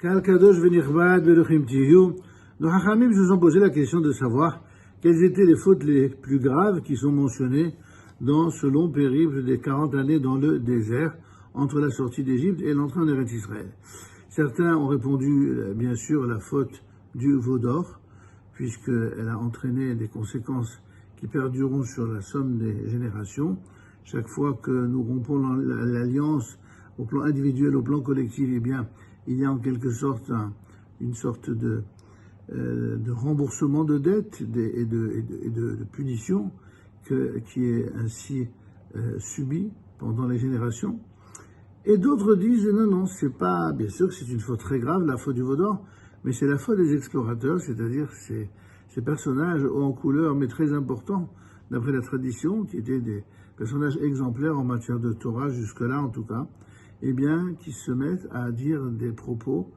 Kal Kadosh Venirvad Beruchim Tiyu, nos Hachamim se sont posé la question de savoir quelles étaient les fautes les plus graves qui sont mentionnées dans ce long périple des 40 années dans le désert entre la sortie d'Égypte et l'entrée en Eretz Israël. Certains ont répondu, bien sûr, la faute du veau d'or, puisqu'elle a entraîné des conséquences qui perdureront sur la somme des générations. Chaque fois que nous rompons l'alliance au plan individuel, au plan collectif, eh bien, il y a en quelque sorte une sorte de remboursement de dettes et de punition qui est ainsi subi pendant les générations. Et d'autres disent non, c'est pas, bien sûr que c'est une faute très grave, la faute du veau d'or, mais c'est la faute des explorateurs, c'est-à-dire ces personnages hauts en couleur, mais très importants, d'après la tradition, qui étaient des personnages exemplaires en matière de Torah, jusque-là en tout cas, eh bien, qui se mettent à dire des propos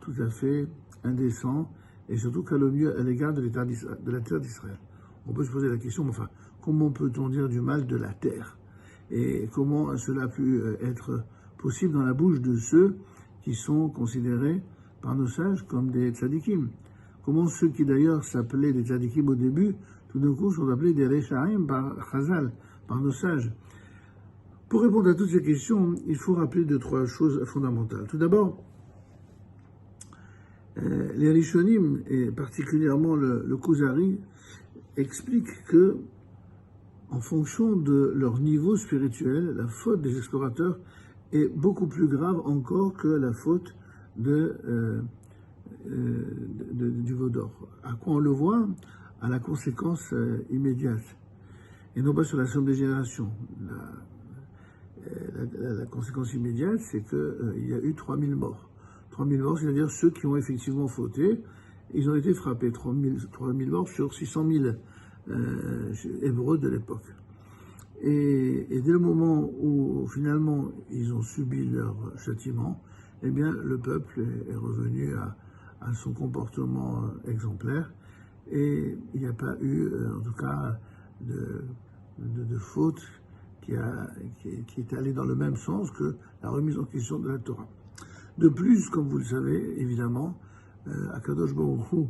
tout à fait indécents et surtout calomnieux à l'égard de la terre d'Israël. On peut se poser la question, mais enfin, comment peut-on dire du mal de la terre? Et comment cela a pu être possible dans la bouche de ceux qui sont considérés par nos sages comme des tzadikim? Comment ceux qui d'ailleurs s'appelaient des tzadikim au début, tout d'un coup sont appelés des rechaim par Chazal, par nos sages? Pour répondre à toutes ces questions, il faut rappeler 2-3 choses fondamentales. Tout d'abord, les Rishonim, et particulièrement le Kuzari, expliquent que, en fonction de leur niveau spirituel, la faute des explorateurs est beaucoup plus grave encore que la faute du veau d'or. À quoi on le voit? À la conséquence immédiate, et non pas sur la somme des générations. La conséquence immédiate, c'est qu'il y a eu 3000 morts. 3000 morts, c'est-à-dire ceux qui ont effectivement fauté, ils ont été frappés. 3000 morts sur 600 000 Hébreux de l'époque. Et dès le moment où finalement ils ont subi leur châtiment, eh bien le peuple est revenu à son comportement exemplaire et il n'y a pas eu, en tout cas, de faute qui est allé dans le même sens que la remise en question de la Torah. De plus, comme vous le savez, évidemment, Akadosh Baruch Hu,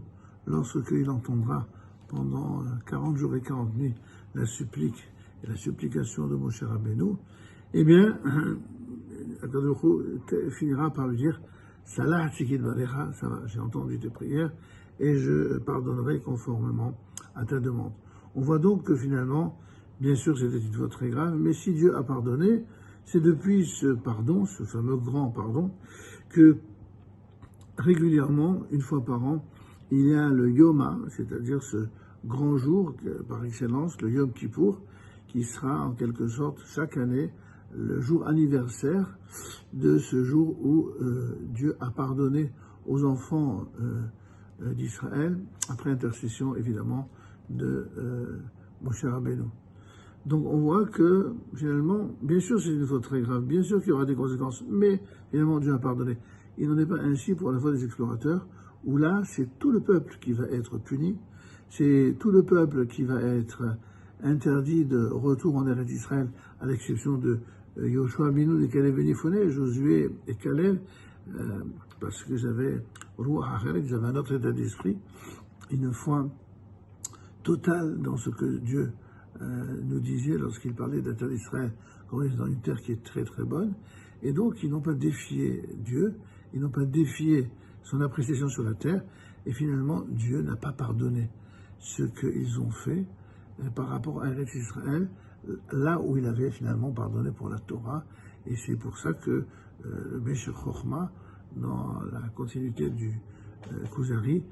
lorsqu'il entendra pendant 40 jours et 40 nuits la supplique et la supplication de Moshe Rabbeinu, eh bien, Akadosh Baruch Hu finira par lui dire « Salah tzikid balecha » ça va, j'ai entendu tes prières et je pardonnerai conformément à ta demande. On voit donc que finalement, bien sûr, c'était une faute très grave, mais si Dieu a pardonné, c'est depuis ce pardon, ce fameux grand pardon, que régulièrement, une fois par an, il y a le Yoma, c'est-à-dire ce grand jour par excellence, le Yom Kippour, qui sera en quelque sorte chaque année le jour anniversaire de ce jour où Dieu a pardonné aux enfants d'Israël, après intercession évidemment de Moshe Rabbeinu. Donc on voit que finalement, bien sûr c'est une faute très grave, bien sûr qu'il y aura des conséquences, mais finalement Dieu a pardonné. Il n'en est pas ainsi pour la faute des explorateurs, où là c'est tout le peuple qui va être puni, c'est tout le peuple qui va être interdit de retour en Eretz Israël, à l'exception de Yoshua Binu, de Caleb et Yefune, Josué et Caleb, parce qu'ils avaient Ruach Acheret, ils avaient un autre état d'esprit, une foi totale dans ce que Dieu nous disait lorsqu'il parlait de la terre d'Israël, qu'on est dans une terre qui est très très bonne, et donc ils n'ont pas défié Dieu, ils n'ont pas défié son appréciation sur la terre, et finalement Dieu n'a pas pardonné ce qu'ils ont fait par rapport à Eretz Israël, là où il avait finalement pardonné pour la Torah, et c'est pour ça que le Meshech Chochma, dans la continuité du Kuzari,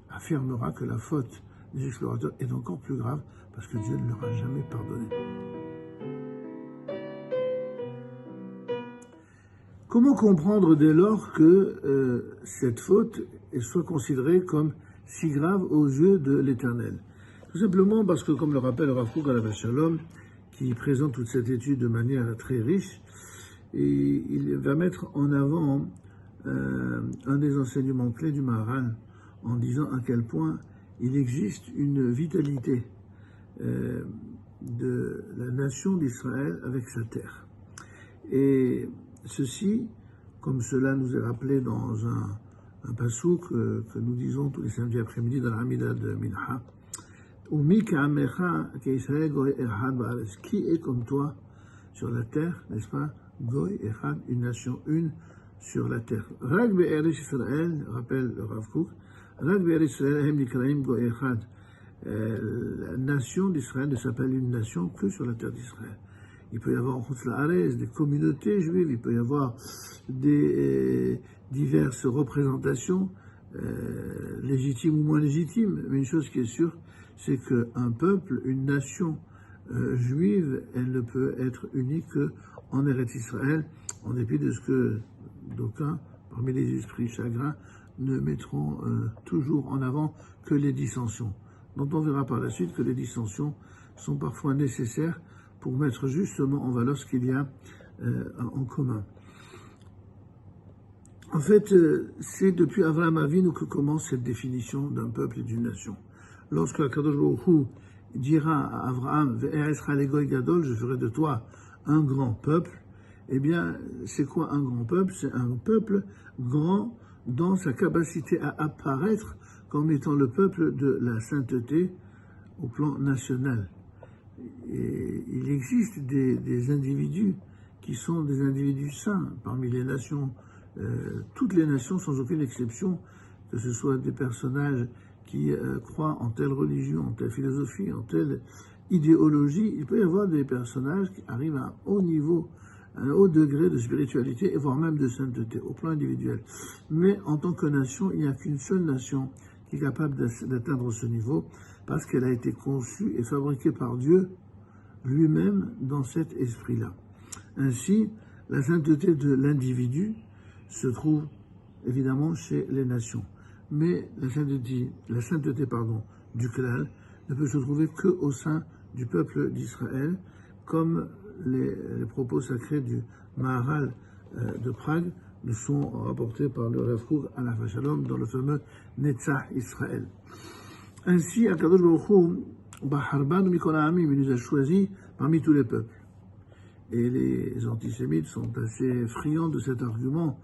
affirmera que la faute des explorateurs est encore plus grave parce que Dieu ne leur a jamais pardonné. Comment comprendre dès lors que cette faute soit considérée comme si grave aux yeux de l'Éternel? Tout simplement parce que, comme le rappelle Rav Kook Alav Shalom, qui présente toute cette étude de manière très riche, et il va mettre en avant un des enseignements clés du Maharal en disant à quel point il existe une vitalité de la nation d'Israël avec sa terre. Et ceci comme cela nous est rappelé dans un pasouk que nous disons tous les samedis après-midi dans l'Amida de Minha. Qui est comme toi sur la terre, n'est-ce pas? Goy Echad, une nation, une sur la terre. Rag be'eretz Israël, rappelle le Rav Kook, Rag be'eretz Israël, hem nikraim Goy Echad. La nation d'Israël ne s'appelle une nation que sur la terre d'Israël. Il peut y avoir en Chutz La'aretz des communautés juives, il peut y avoir des diverses représentations, légitimes ou moins légitimes, mais une chose qui est sûre, c'est qu'un peuple, une nation juive, elle ne peut être unique qu'en Eretz Israël, en dépit de ce que d'aucuns, parmi les esprits chagrins, ne mettront toujours en avant que les dissensions, dont on verra par la suite que les dissensions sont parfois nécessaires pour mettre justement en valeur ce qu'il y a en commun. En fait, c'est depuis Avraham Avinu que commence cette définition d'un peuple et d'une nation. Lorsque Akadosh Baruch Hu dira à Avraham, je ferai de toi un grand peuple, eh bien, c'est quoi un grand peuple? C'est un peuple grand dans sa capacité à apparaître comme étant le peuple de la sainteté au plan national. Et il existe des individus qui sont des individus saints parmi les nations, toutes les nations sans aucune exception, que ce soit des personnages qui croient en telle religion, en telle philosophie, en telle idéologie. Il peut y avoir des personnages qui arrivent à un haut niveau, à un haut degré de spiritualité, et voire même de sainteté, au plan individuel. Mais en tant que nation, il n'y a qu'une seule nation qui est capable d'atteindre ce niveau, parce qu'elle a été conçue et fabriquée par Dieu lui-même dans cet esprit-là. Ainsi, la sainteté de l'individu se trouve évidemment chez les nations. Mais la sainteté du klal ne peut se trouver qu'au sein du peuple d'Israël, comme les propos sacrés du Maharal de Prague nous sont rapportés par le Rav Kook à la Shalom dans le fameux Netzach Israël. Ainsi, Akadosh Baruch Hu, Baharban Mikol Ha'amim, il nous a choisis parmi tous les peuples. Et les antisémites sont assez friands de cet argument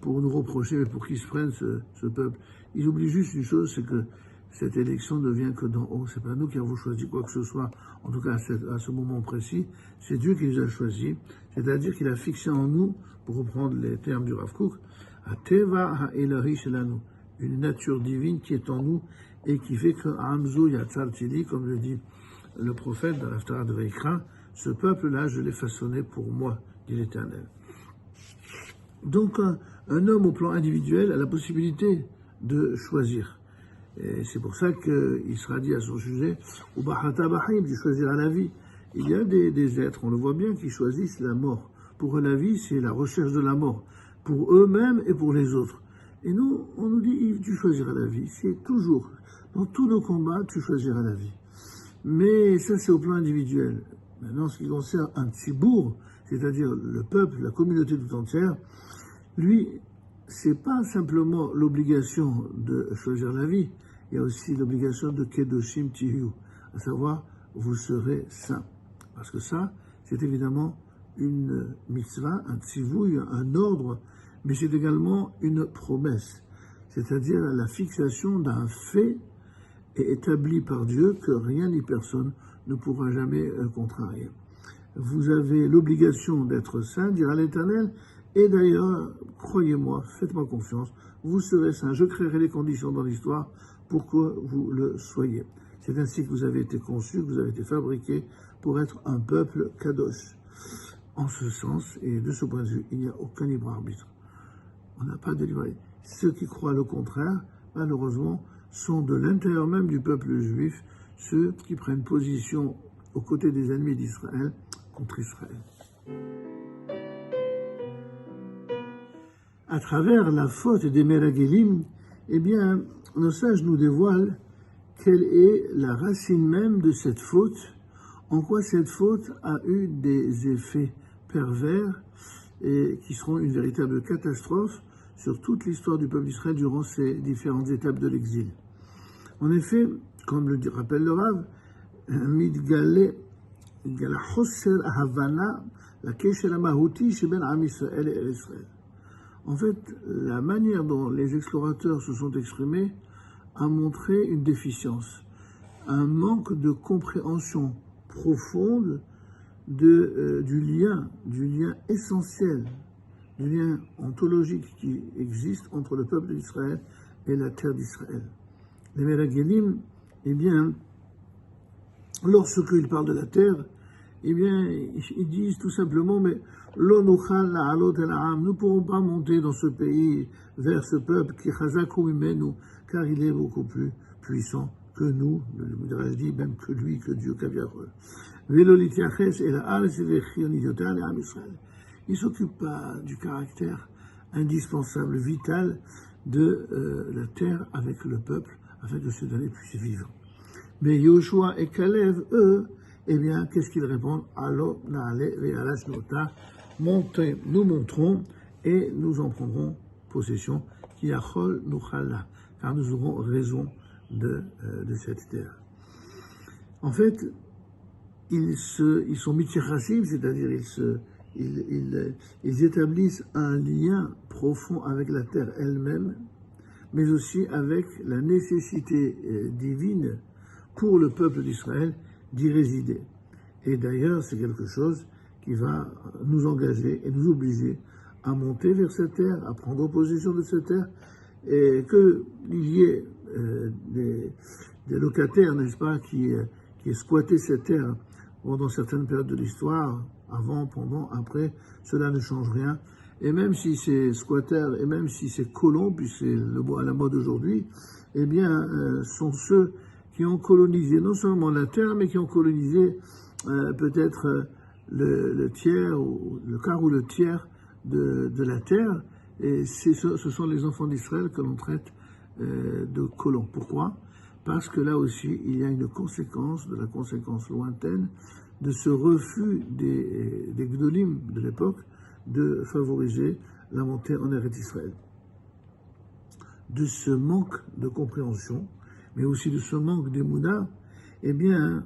pour nous reprocher, mais pour qu'ils se prennent ce peuple. Ils oublient juste une chose, c'est que cette élection ne vient que d'en haut. C'est pas nous qui avons choisi quoi que ce soit, en tout cas à ce moment précis. C'est Dieu qui nous a choisis. C'est-à-dire qu'il a fixé en nous, pour reprendre les termes du Rav Kook, Teva ha'elahi shelanu, une nature divine qui est en nous et qui fait que Amzu Yatzar Tili, comme le dit le prophète dans l'Haftarah de Veikra, ce peuple-là, je l'ai façonné pour moi, dit l'Éternel. Donc, un homme au plan individuel a la possibilité de choisir. Et c'est pour ça qu'il sera dit à son sujet, ou Bahata Bahim, tu choisiras la vie. Il y a des êtres, on le voit bien, qui choisissent la mort. Pour eux, la vie, c'est la recherche de la mort. Pour eux-mêmes et pour les autres. Et nous, on nous dit, tu choisiras la vie. C'est toujours, dans tous nos combats, tu choisiras la vie. Mais ça, c'est au plan individuel. Maintenant, ce qui concerne un tzibour, c'est-à-dire le peuple, la communauté tout entière, lui, c'est pas simplement l'obligation de choisir la vie, il y a aussi l'obligation de Kedoshim Tihu, à savoir, vous serez saints. Parce que ça, c'est évidemment une mitzvah, un tzivouille, un ordre, mais c'est également une promesse, c'est-à-dire la fixation d'un fait établi par Dieu que rien ni personne ne pourra jamais contrarier. Vous avez l'obligation d'être saint, dira l'Éternel, et d'ailleurs, croyez-moi, faites-moi confiance, vous serez saint, je créerai les conditions dans l'histoire pour que vous le soyez. C'est ainsi que vous avez été conçus, que vous avez été fabriqués pour être un peuple kadosh. En ce sens, et de ce point de vue, il n'y a aucun libre arbitre. On n'a pas de libre arbitre. Ceux qui croient le contraire, malheureusement, sont de l'intérieur même du peuple juif, ceux qui prennent position aux côtés des ennemis d'Israël contre Israël. À travers la faute des Meragelim, eh bien, nos sages nous dévoilent quelle est la racine même de cette faute, en quoi cette faute a eu des effets pervers et qui seront une véritable catastrophe sur toute l'histoire du peuple d'Israël durant ces différentes étapes de l'exil. En effet, comme le rappelle le Rav, Midgale Chosser Havana, la Kesher Mahuti, Sheben Am Israël et Israël. En fait, la manière dont les explorateurs se sont exprimés a montré une déficience, un manque de compréhension profonde du lien essentiel, du lien ontologique qui existe entre le peuple d'Israël et la terre d'Israël. Les Meragelim, eh bien, lorsqu'ils parlent de la terre, eh bien, ils disent tout simplement, mais nous ne pourrons pas monter dans ce pays vers ce peuple qui car il est beaucoup plus puissant que nous, le Midrash dit même que lui, que Dieu, Kaviarol. Il ne s'occupe pas du caractère indispensable, vital de la terre avec le peuple, afin que ce dernier puisse vivre. Mais Yoshua et Kalev, eux, eh bien, qu'est-ce qu'ils répondent? Allo naale ve'alash nota, montez, nous monterons et nous en prendrons possession, qui achol nuchala, car nous aurons raison de cette terre. En fait, ils sont mitirachim, c'est-à-dire ils établissent un lien profond avec la terre elle-même, mais aussi avec la nécessité divine pour le peuple d'Israël d'y résider. Et d'ailleurs, c'est quelque chose qui va nous engager et nous obliger à monter vers cette terre, à prendre possession de cette terre, et qu'il y ait des locataires, n'est-ce pas, qui squattaient cette terre pendant certaines périodes de l'histoire, avant, pendant, après, cela ne change rien. Et même si ces squatters, et même si ces colons, puis c'est à la mode aujourd'hui, eh bien, sont ceux qui ont colonisé non seulement la terre, mais qui ont colonisé peut-être le tiers, ou le quart ou le tiers de la terre. Et ce sont les enfants d'Israël que l'on traite de colons. Pourquoi? Parce que là aussi, il y a une conséquence, de la conséquence lointaine, de ce refus des Gdolim de l'époque de favoriser la montée en Eretz Israël. De ce manque de compréhension, mais aussi de ce manque d'émouna, eh bien,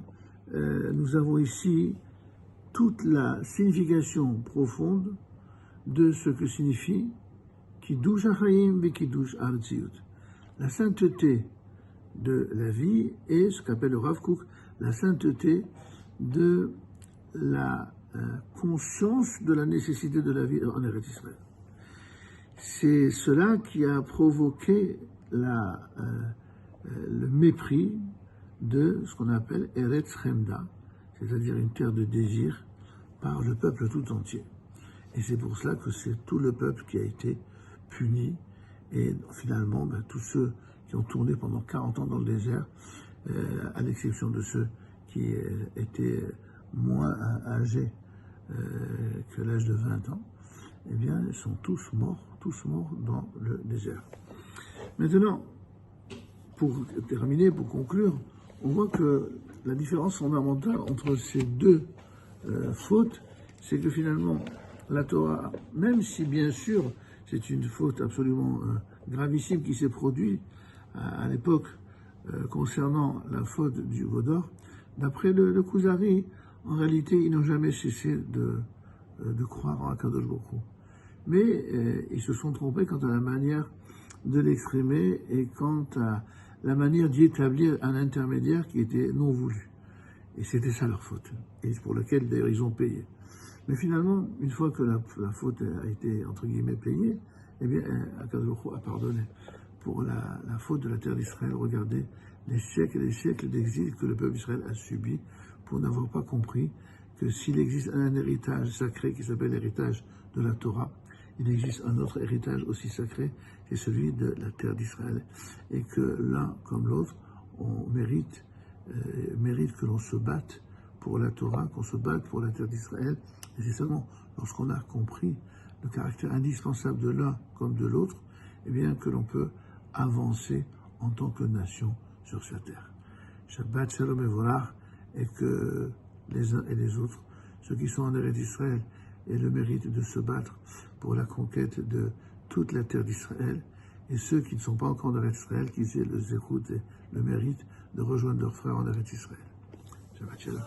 nous avons ici toute la signification profonde de ce que signifie Kiddush HaChaim ve Kiddush HaMetziut. La sainteté de la vie et ce qu'appelle le Rav Kook, la sainteté de la conscience de la nécessité de la vie en Eretz Israël. C'est cela qui a provoqué le mépris de ce qu'on appelle Eretz Chemda, c'est-à-dire une terre de désir, par le peuple tout entier. Et c'est pour cela que c'est tout le peuple qui a été puni, et finalement, tous ceux qui ont tourné pendant 40 ans dans le désert, à l'exception de ceux qui étaient moins âgés que l'âge de 20 ans, eh bien, ils sont tous morts dans le désert. Maintenant, pour terminer, pour conclure, on voit que la différence fondamentale entre ces deux fautes, c'est que finalement, la Torah, même si bien sûr c'est une faute absolument gravissime qui s'est produite à l'époque concernant la faute du veau d'or, d'après le Kuzari, en réalité, ils n'ont jamais cessé de croire en Akadosh Baruch Hu. Mais ils se sont trompés quant à la manière de l'exprimer et quant à la manière d'y établir un intermédiaire qui était non voulu. Et c'était ça leur faute, et pour laquelle d'ailleurs ils ont payé. Mais finalement, une fois que la faute a été, entre guillemets, payée, eh bien, Akadosh Baruch Hu a pardonné. Pour la faute de la terre d'Israël, regardez les siècles et les siècles d'exil que le peuple d'Israël a subi pour n'avoir pas compris que s'il existe un héritage sacré qui s'appelle l'héritage de la Torah, il existe un autre héritage aussi sacré, c'est celui de la terre d'Israël. Et que l'un comme l'autre, on mérite que l'on se batte pour la Torah, qu'on se batte pour la terre d'Israël. Et c'est seulement lorsqu'on a compris le caractère indispensable de l'un comme de l'autre, eh bien que l'on peut avancer en tant que nation sur cette terre. Shabbat Shalom Evorach, et que les uns et les autres, ceux qui sont en Eretz d'Israël, aient le mérite de se battre pour la conquête de toute la terre d'Israël, et ceux qui ne sont pas encore en Eretz d'Israël, qui aient le zéchout et le mérite de rejoindre leurs frères en Eretz d'Israël. Shabbat Shalom.